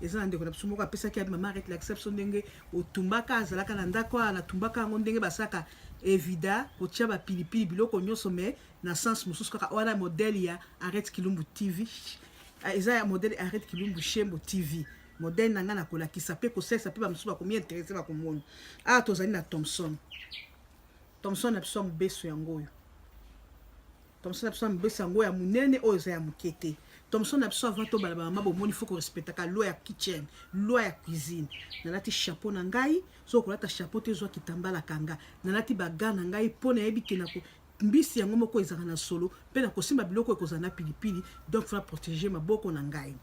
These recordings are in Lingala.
eza na ndeko na biso moko apesaki ya mama arrête l'acception ndenge otumbaka azalaka na ndako na tumbaka yango ndenge basaka evida kotia bapilipili biloko nyonso me na sens mosusu kaka wana modele ya arrête Kilumbu TV eza ya modele arrête Kilumbu Shembo TV modele na nga na kolakisa pe kosalisa pe bamosusu bakomi intéressé bakomona awa tozali na Thompson na biso ya mobeso yango oyo Thompson na biso ya mobeso yango ya monene oyo eza ya moke te Thompson na biso avant tobala bamama bomoni faut ko respectaka loi ya kitchen loi ya cuisine nalati chapeau na ngai so kolata chapeau te zwa kitambala kanga nalati baga na ngai pona yebi kena ko mbisi yango moko ezaka na solo pe na kosimba biloko ekozala na pilipili donc faut protéger maboko na ngai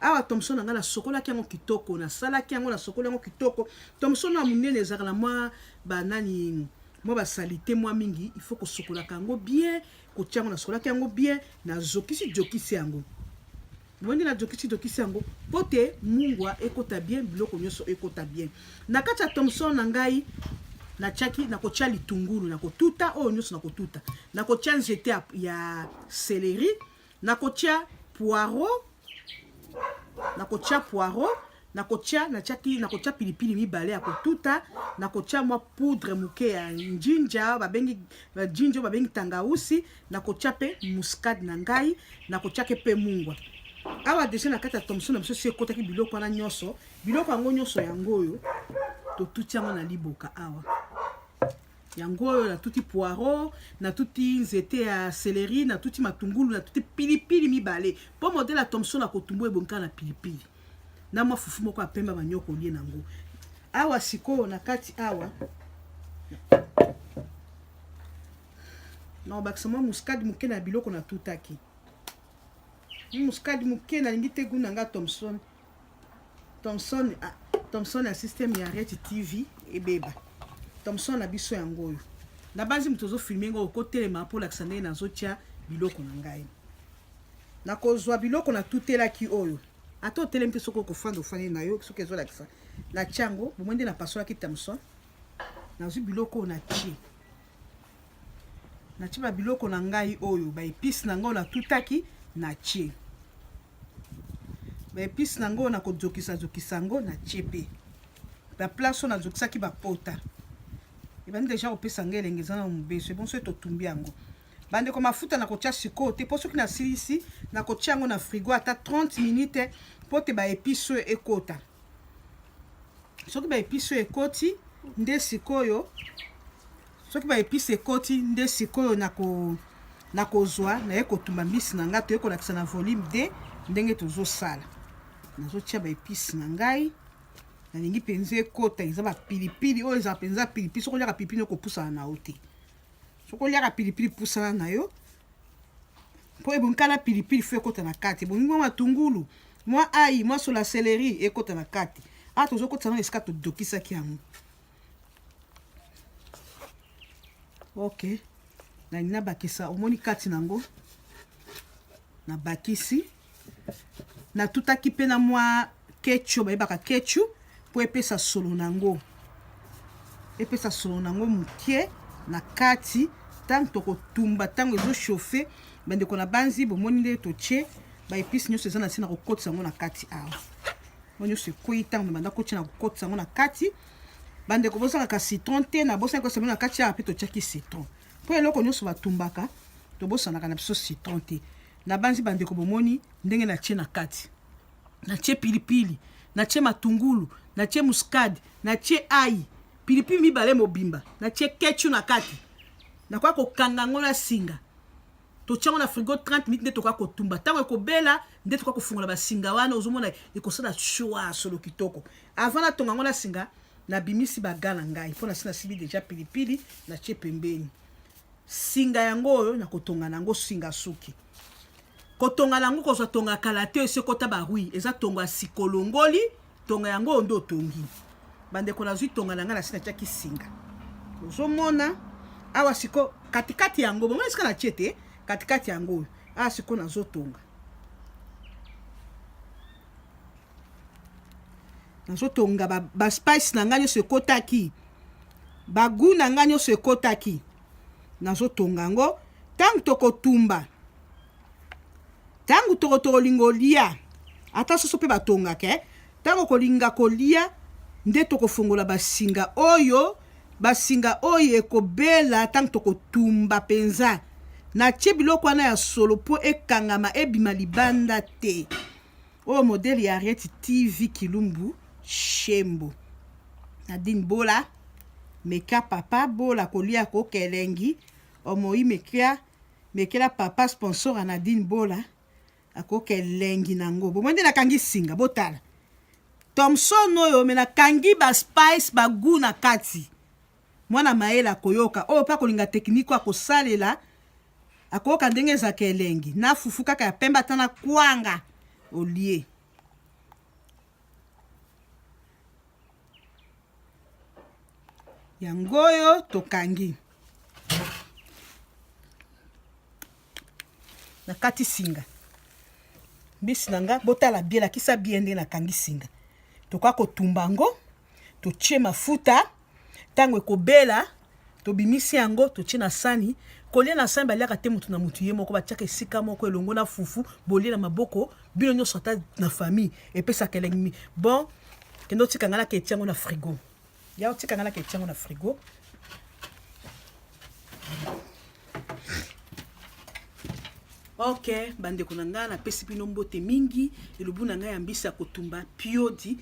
awa Thompson nga na sokola ki yango kitoko na sala ki yango na sokola yango kitoko Thompson na munene ezaka na mwa banani mwa basalite mwa mingi il faut ko sokola kango bien ko tiango na sokola ki yango bien na jokisi yango Mwende na jokisi yango pote mungwa ekota bien biloko nyonso ekota bien na kati ya Thompson na ngai na chaki na kotia litungulu na kotuta o nyonso na kotuta na kotia nzete ya céleri na kotia poireau na kotia pilipili mibale ya kotuta na kotia mwa poudre muke ya njinja babengi tangausi na kotia pe muscade na ngai na kotia ke pe mungwa awa deja na kati ya Thompson na biso si ekotaki biloko wana nyonso biloko yango nyonso yango oyo totuti yango na liboka awa yango oyo na tuti poireau na tuti nzete ya céleri na tuti matungulu na tuti pilipili mibale po modele ya Thompson na kotumbu ebonka na pilipili na mwa fufu moko apemba banyoko lie nango awa sikoyo na kati awa na bakisa mwa muscade muke na biloko na tutaki muscade muke na lingi te guna nga Thompson na système ya Arrête TV ebeba Thompson na biso yango oyo na banzi mutozo filmer ngo kotelema po laksande na zotia biloko na ngai na kozwa biloko na tutelaki oyo ato telempe soko ko fando fane na yo soki ezo lakisa na chango bomwende na pasola ki Thompson na zo biloko na chi ba biloko na ngai oyo ba épice na ngo na tutaki na chi ba épice na ngo na ko jokisa ngo na chepe ba place na jokisa ki ba pota ibandi deja opesa ngele ngezana mbeso bon so totumbi yango bande ko mafuta na kotia siko te po soki na silisi na kotia yango na frigo ata 30 minutes po te ba épice ekota soki ba épice ekoti nde sikoyo soki ba épice ekoti nde sikoyo na kozwa na ekotumba mbisi na nga to ekolakisa na volume de ndenge tozo sala nazotia ba épice na ngai na lingi penze ekota eza ba pilipili oyo eza penza pilipili soko liaka pilipili ko pusana na ote soko liaka pilipili pusana na yo po ebonkala pilipili fo ekota na kati bongi mwa matungulu mwa ai mwa sola céleri ekota na kati tozo kota na esika to dokisa ki yango ok na nina bakisa omoni kati nango na bakisi na tutaki pe na mwa ketchup bayebaka ketchup po epesa solo nango mukie na kati tango tokotumba tango ezo chauffer bandeko na banzi bomoni nde totie ba épice nyonso eza na sina kokotisa yango na kati awa nyonso ekoyi tango banda kotia na kokotisa yango na kati bandeko bosaka citron te na bosaka kosemela na kati awa pe totiaki citron po eloko nyonso batumbaka tobosanaka na biso citron te na banzi bandeko bomoni ndenge na tie na kati na tie pilipili na tie matungulu na tie muscade na tie ai pilipili mibale mobimba na tie ketchup na kati na kwa kokanga ngo na singa to tiango na frigo 30 minutes nde toka kotumba tango ekobela nde toka kofungola basinga wana ozomona ekosala chua solo kitoko avant na tonga ngo na singa na bimisi bagana ngai pona sina sibi deja pilipili na tie pembeni singa yango oyo na kotonga nango singa suki kotonga nango kozwa tonga kala te esekota barui eza tonga sikolongoli tonga yango ndo tongi bandeko na zwi tonga nanga na sina tiaki singa ozomona awa siko katikati yango bongo esika na tiete katikati yango awa siko na zotonga nazotonga ba spice na nga nyonso ekotaki bagu na nga nyonso ekotaki nazotonga yango tango tokotumba tango tokolingo lia ata soso pe batonga ke tango kolinga kolia nde tokofongola basinga oyo ekobela tango tokotumba penza na tie biloko wana ya solo po ekangama ebima libanda te. Oyo modele ya Ariete TV Kilumbu Shembo Nadine Bola meka papa bola kolia ko kelengi omoi mekela papa sponsor a Nadine Bola ako kelengi nango bomwende nakangi singa botala Thomson oyo mena kangi ba spice ba gu na kati mwana maela koyoka oyo pa kolinga tekniko akosalela akoyoka ndenge za kelengi na fufu kaka ya pemba tana kwanga olie yangoyo tokangi na kati singa mbisi nanga botala biela kisa biende na kangi singa toka kotumbango totie mafuta tango ekobela tobimisi yango totie na sani kolia na sani baliaka te mutu na mutu ye moko batiaka esika moko elongo na fufu bolie na maboko bino nyonso ata na famille epesa kelengi bon kendo tika ngala ke tiango na frigo ya tika ngala ke tiango na frigo ok bandeko na nga na pesi bino mbote mingi elubu na nga ya mbisi ya kotumba piodi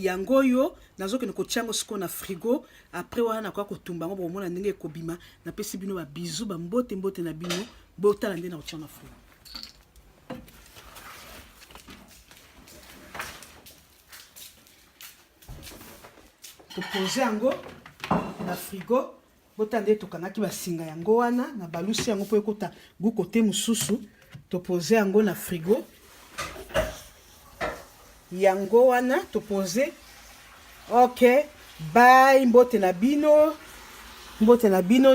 yangoyo nazoke kotiango siko na frigo après wana kwa kotumba ngo bomona ndenge ekobima na pesi bino ba bizu ba mbote na bino botala ndenge na kotia na frigo. Topose yango na frigo botande tokangaki basinga yango wana na balusi yango po ekota gu kote mususu topose yango na frigo yango wana topose ok bye mbote na bino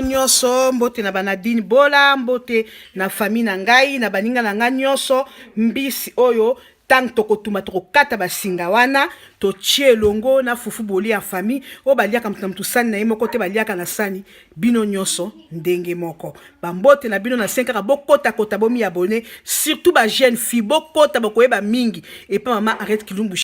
nyonso mbote na Nadine Bola mbote na famille na ngai na baninga na ngai nyonso mbisi oyo tango tokotuma tokokata basinga wana totie longo na fufu boli ya famille o baliaka mutu sani na ye moko te baliaka na sani bino nyonso ndenge moko bambote na bino na 5 kaka bokota bomi abonné surtout ba jeune fille bokota bokoyeba mingi et pa mama Ariete Kilumbu